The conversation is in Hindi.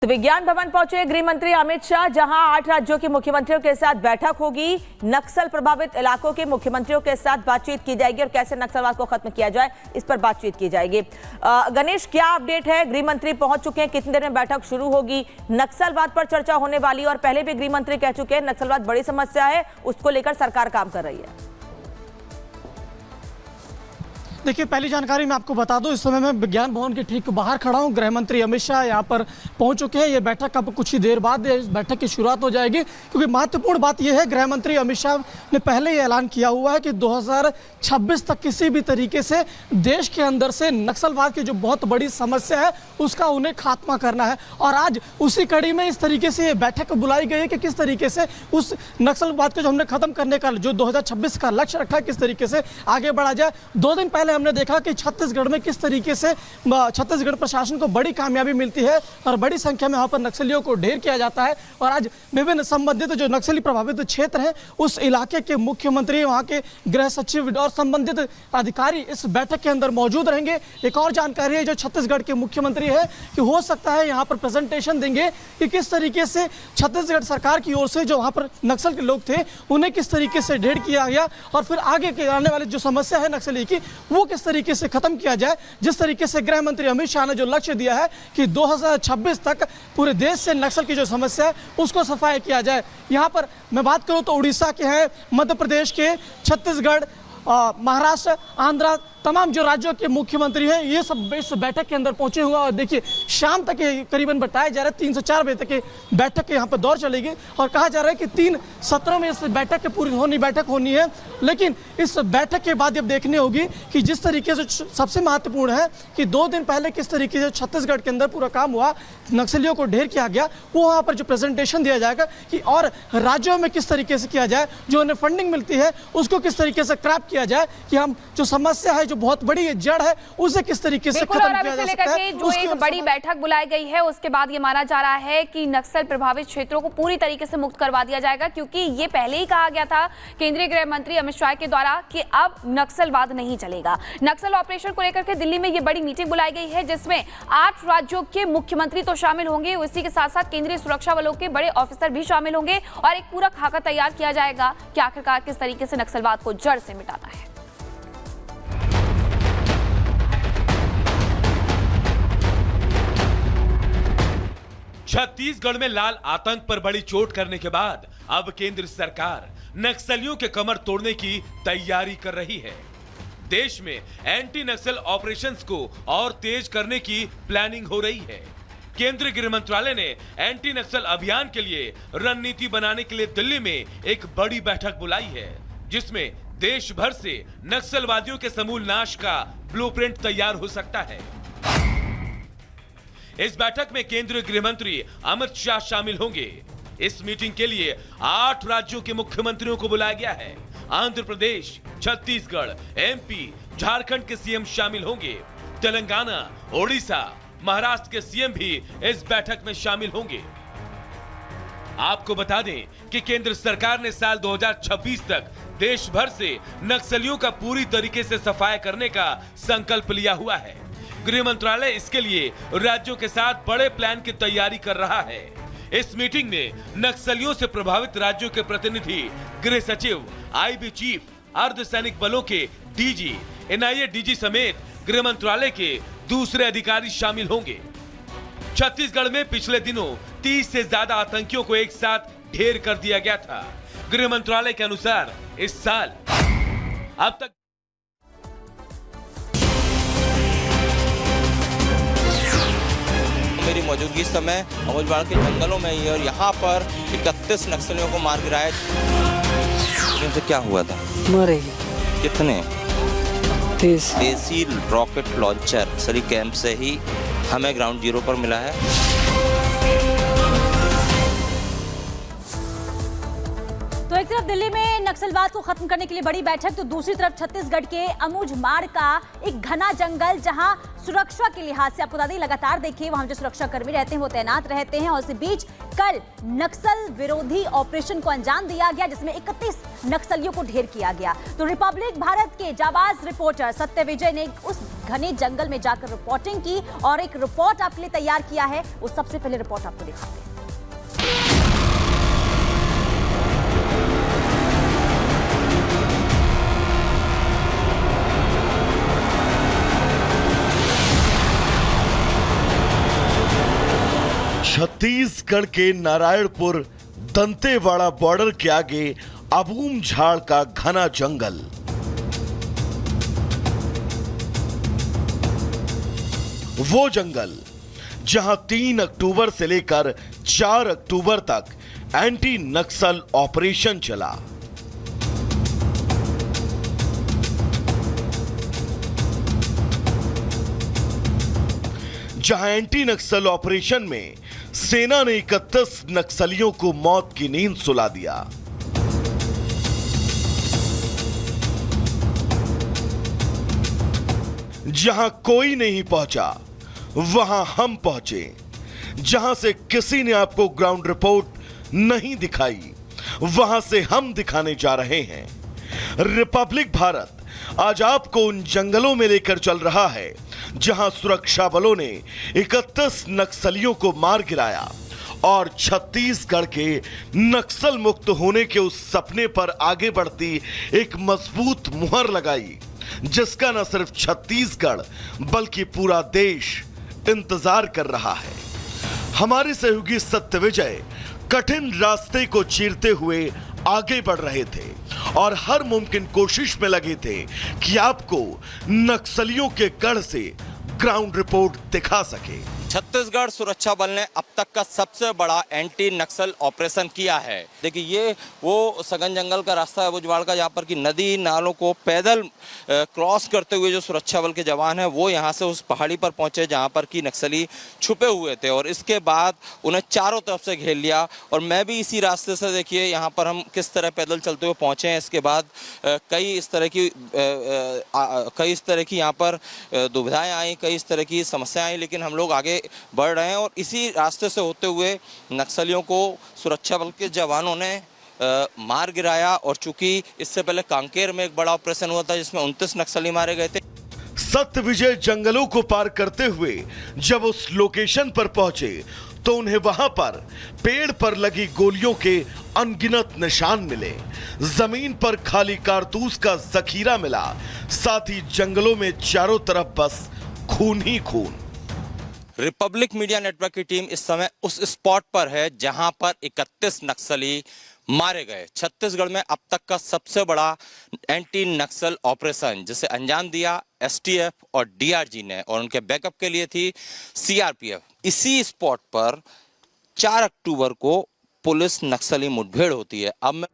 तो विज्ञान भवन पहुंचे गृह मंत्री अमित शाह, जहां 8 राज्यों के मुख्यमंत्रियों के साथ बैठक होगी। नक्सल प्रभावित इलाकों के मुख्यमंत्रियों के साथ बातचीत की जाएगी और कैसे नक्सलवाद को खत्म किया जाए इस पर बातचीत की जाएगी। गणेश, क्या अपडेट है? गृह मंत्री पहुंच चुके हैं, कितनी देर में बैठक शुरू होगी? नक्सलवाद पर चर्चा होने वाली और पहले भी गृह मंत्री कह चुके हैं नक्सलवाद बड़ी समस्या है, उसको लेकर सरकार काम कर रही है। देखिए, पहली जानकारी मैं आपको बता दूं, इस समय मैं विज्ञान भवन के ठीक बाहर खड़ा हूं। गृह मंत्री अमित शाह यहां पर पहुंच चुके हैं। ये बैठक अब कुछ ही देर बाद इस बैठक की शुरुआत हो जाएगी, क्योंकि महत्वपूर्ण बात यह है, गृह मंत्री अमित शाह ने पहले ही ऐलान किया हुआ है कि 2026 तक किसी भी तरीके से देश के अंदर से नक्सलवाद की जो बहुत बड़ी समस्या है उसका उन्हें खात्मा करना है। और आज उसी कड़ी में इस तरीके से ये बैठक बुलाई गई है कि किस तरीके से उस नक्सलवाद को जो हमने खत्म करने का जो 2026 का लक्ष्य रखा है, किस तरीके से आगे बढ़ा जाए। 2 दिन पहले हमने देखा कि छत्तीसगढ़ में किस तरीके से छत्तीसगढ़ प्रशासन को बड़ी कामयाबी मिलती है और बड़ी संख्या में वहां पर नक्सलियों को ढेर किया जाता है। और आज विभिन्न संबंधित जो नक्सली प्रभावित क्षेत्र हैं उस इलाके के मुख्यमंत्री, वहां के गृह सचिव और संबंधित अधिकारी इस बैठक के अंदर मौजूद रहेंगे। एक और जानकारी है जो छत्तीसगढ़ के मुख्यमंत्री है कि हो सकता है यहाँ पर प्रेजेंटेशन देंगे कि किस तरीके से छत्तीसगढ़ सरकार की ओर से जो वहाँ पर नक्सल के लोग थे उन्हें किस तरीके से ढेर किया गया और फिर आगे के आने वाली जो समस्या है नक्सली की वो किस तरीके से खत्म किया जाए। जिस तरीके से गृह मंत्री अमित शाह ने जो लक्ष्य दिया है कि 2026 तक पूरे देश से नक्सल की जो समस्या है उसको सफाया किया जाए। यहाँ पर मैं बात करूँ तो उड़ीसा के हैं, मध्य प्रदेश के, छत्तीसगढ़, महाराष्ट्र, आंध्र, तमाम जो राज्यों के मुख्यमंत्री हैं ये सब इस बैठक के अंदर पहुंचे हुए हैं। और देखिए, शाम तक ये करीबन बताया जा रहा है 3 से 4 बजे तक ये बैठक के यहाँ पर दौर चलेगी और कहा जा रहा है कि 3 सत्रों में इस बैठक के पूरी बैठक होनी है। लेकिन इस बैठक के बाद अब देखनी होगी कि जिस तरीके से सबसे महत्वपूर्ण है कि 2 दिन पहले किस तरीके से छत्तीसगढ़ के अंदर पूरा काम हुआ, नक्सलियों को ढेर किया गया, वो वहाँ पर जो प्रेजेंटेशन दिया जाएगा कि और राज्यों में किस तरीके से किया जाए, जो उन्हें फंडिंग मिलती है उसको किस तरीके से क्रैप किया जाए कि हम जो समस्या है जो बहुत बड़ी जड़ है उसे किस तरीके से खत्म किया जा सकता है। जो एक बड़ी बैठक बुलाई गई है उसके बाद ये माना जा रहा है कि नक्सल प्रभावित क्षेत्रों को पूरी तरीके से मुक्त करवा दिया जाएगा, क्योंकि ये पहले ही कहा गया था केंद्रीय गृह मंत्री अमित शाह के द्वारा कि अब नक्सलवाद नहीं चलेगा। नक्सल ऑपरेशन को लेकर के दिल्ली में ये बड़ी मीटिंग बुलाई गई है जिसमें 8 राज्यों के मुख्यमंत्री तो शामिल होंगे, उसी के साथ साथ केंद्रीय सुरक्षा बलों के बड़े ऑफिसर भी शामिल होंगे और एक पूरा खाका तैयार किया जाएगा कि आखिरकार किस तरीके से नक्सलवाद को जड़ से मिटाना है। छत्तीसगढ़ में लाल आतंक पर बड़ी चोट करने के बाद अब केंद्र सरकार नक्सलियों के कमर तोड़ने की तैयारी कर रही है। देश में एंटी नक्सल ऑपरेशंस को और तेज करने की प्लानिंग हो रही है। केंद्रीय गृह मंत्रालय ने एंटी नक्सल अभियान के लिए रणनीति बनाने के लिए दिल्ली में एक बड़ी बैठक बुलाई है, जिसमें देश भर से नक्सलवादियों के समूल नाश का ब्लूप्रिंट तैयार हो सकता है। इस बैठक में केंद्रीय गृह मंत्री अमित शाह शामिल होंगे। इस मीटिंग के लिए 8 राज्यों के मुख्यमंत्रियों को बुलाया गया है। आंध्र प्रदेश, छत्तीसगढ़, एमपी, झारखंड के सीएम शामिल होंगे। तेलंगाना, ओडिशा, महाराष्ट्र के सीएम भी इस बैठक में शामिल होंगे। आपको बता दें कि केंद्र सरकार ने साल 2026 तक देश भर से नक्सलियों का पूरी तरीके से सफाया करने का संकल्प लिया हुआ है। गृह मंत्रालय इसके लिए राज्यों के साथ बड़े प्लान की तैयारी कर रहा है। इस मीटिंग में नक्सलियों से प्रभावित राज्यों के प्रतिनिधि, गृह सचिव, आईबी चीफ, अर्धसैनिक बलों के डीजी, एनआईए डीजी समेत गृह मंत्रालय के दूसरे अधिकारी शामिल होंगे। छत्तीसगढ़ में पिछले दिनों 30 से ज्यादा आतंकियों को एक साथ ढेर कर दिया गया था। गृह मंत्रालय के अनुसार इस साल अब तक मेरी मौजूदगी इस समय अमोजवाड़ा के जंगलों में ही है और यहाँ पर 31 नक्सलियों को मार गिराया। इनसे क्या हुआ था? मरे। कितने? 30। देसी रॉकेट लॉन्चर सरी कैंप से ही हमें ग्राउंड जीरो पर मिला है। तो एक तरफ दिल्ली में नक्सलवाद को खत्म करने के लिए बड़ी बैठक, तो दूसरी तरफ छत्तीसगढ़ के अमूझमाड़ का एक घना जंगल, जहां सुरक्षा के लिहाज से आपको बता दें लगातार देखिए वहां जो सुरक्षा कर्मी रहते हैं वो तैनात रहते हैं। और इसी बीच कल नक्सल विरोधी ऑपरेशन को अंजाम दिया गया जिसमें 31 नक्सलियों को ढेर किया गया। तो रिपब्लिक भारत के जाबाज रिपोर्टर सत्य विजय ने उस घने जंगल में जाकर रिपोर्टिंग की और एक रिपोर्ट आपके लिए तैयार किया है। वो सबसे पहले रिपोर्ट आपको दिखाते हैं। छत्तीसगढ़ के नारायणपुर दंतेवाड़ा बॉर्डर के आगे अबूम झाड़ का घना जंगल। वो जंगल जहां 3 अक्टूबर से लेकर 4 अक्टूबर तक एंटी नक्सल ऑपरेशन चला। जहां एंटी नक्सल ऑपरेशन में सेना ने 31 नक्सलियों को मौत की नींद सुला दिया। जहां कोई नहीं पहुंचा वहां हम पहुंचे। जहां से किसी ने आपको ग्राउंड रिपोर्ट नहीं दिखाई वहां से हम दिखाने जा रहे हैं। रिपब्लिक भारत आज आपको उन जंगलों में लेकर चल रहा है जहां सुरक्षा बलों ने 31 नक्सलियों को मार गिराया और छत्तीसगढ़ के नक्सल मुक्त होने के उस सपने पर आगे बढ़ती एक मजबूत मुहर लगाई, जिसका न सिर्फ छत्तीसगढ़ बल्कि पूरा देश इंतजार कर रहा है। हमारे सहयोगी सत्यविजय कठिन रास्ते को चीरते हुए आगे बढ़ रहे थे और हर मुमकिन कोशिश में लगे थे कि आपको नक्सलियों के गढ़ से ग्राउंड रिपोर्ट दिखा सके। छत्तीसगढ़ सुरक्षा बल ने अब तक का सबसे बड़ा एंटी नक्सल ऑपरेशन किया है। देखिए ये वो सघन जंगल का रास्ता है बुजवाड़ का, जहाँ पर कि नदी नालों को पैदल क्रॉस करते हुए जो सुरक्षा बल के जवान हैं वो यहाँ से उस पहाड़ी पर पहुंचे जहाँ पर कि नक्सली छुपे हुए थे और इसके बाद उन्हें चारों तरफ से घेर लिया। और मैं भी इसी रास्ते से, देखिए यहाँ पर हम किस तरह पैदल चलते हुए पहुँचे हैं। इसके बाद कई इस तरह की यहाँ पर दुविधाएँ आई, कई इस तरह की समस्याएं आई, लेकिन हम लोग आगे बढ़ रहे हैं और इसी रास्ते से होते हुए नक्सलियों को सुरक्षा बल के जवानों ने मार गिराया। और चूंकि इससे पहले कांकेर में एक बड़ा ऑपरेशन हुआ था जिसमें 29 नक्सली मारे गए थे। सत्यविजय जंगलों को पार करते हुए जब उस लोकेशन पर पहुंचे तो उन्हें वहां पर पेड़ पर लगी गोलियों के अनगिनत निशान मिले, जमीन पर खाली कारतूस का जखीरा मिला, साथ ही जंगलों में चारों तरफ बस खून ही खून। रिपब्लिक मीडिया नेटवर्क की टीम इस समय उस स्पॉट पर है जहां पर 31 नक्सली मारे गए। छत्तीसगढ़ में अब तक का सबसे बड़ा एंटी नक्सल ऑपरेशन जिसे अंजाम दिया एसटीएफ और डीआरजी ने और उनके बैकअप के लिए थी सीआरपीएफ। इसी स्पॉट पर 4 अक्टूबर को पुलिस नक्सली मुठभेड़ होती है। अब